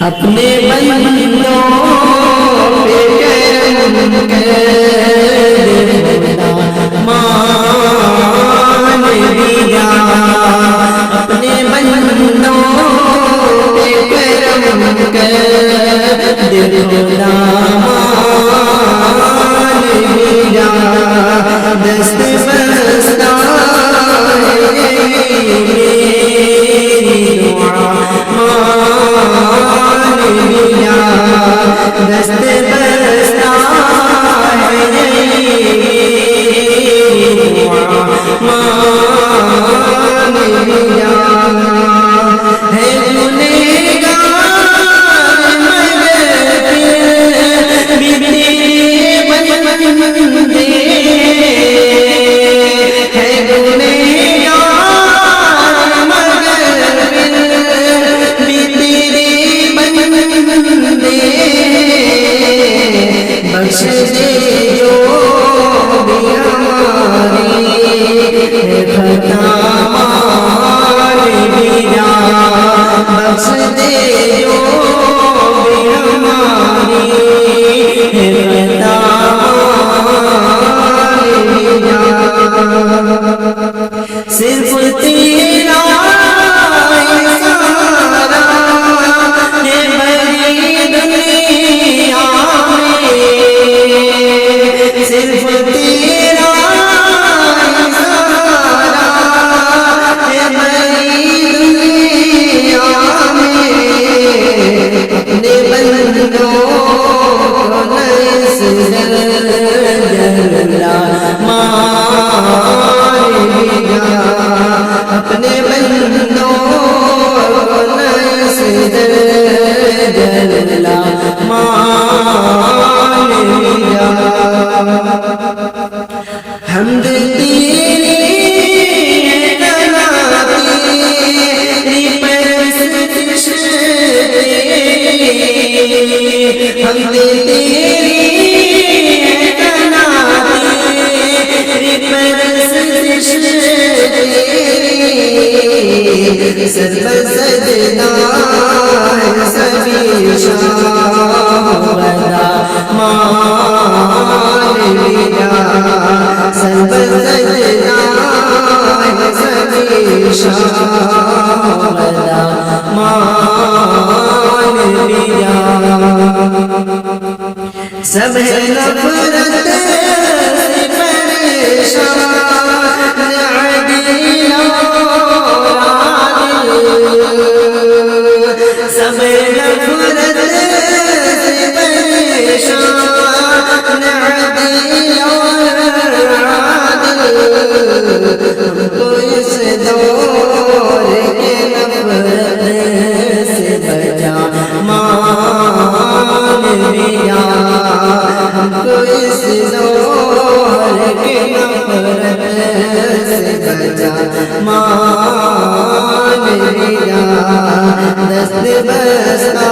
اپنے بندوں پہ کرم کر مان لیا، اپنے بندوں پہ کرم کر خدا مان لیا، دست بستہ میری دعا مان لیا، دست بستہ میری دعا مان لیا، ہے گنہگار مگر بھی تیرے بندے، ہے گنہگار مگر بھی تیرے بندے، بخش دے جو بھی ہماری خطا مان لیا، بخش دے جو بھی ہماری خطا مان لیا، صرف تیرا سارا ہے بڑی دنیا میں، صرف تیرا سارا ہے بڑی دنیا میں، اپنے بندوں کو نس جلا مان لیا، اپنے بندوں کو نس جلا مان لیا، حمد تیری تیری پرستش تیری، حمد تیری تیری پرستش تیری، سر پر سجدہ ہے سبھی شہدا مان لیا، سر پر سجدہ ہے سبھی شہدا مان لیا، سب ہے نفرت سے پریشان عادل اور عادل، سب نفرت سے پریشان عادل اور عادل، ہم کو اس دور کے نفرت سے بچا مان لیا، ہم کو اس دور کے نفرت سے بچا مان لیا، دست بستہ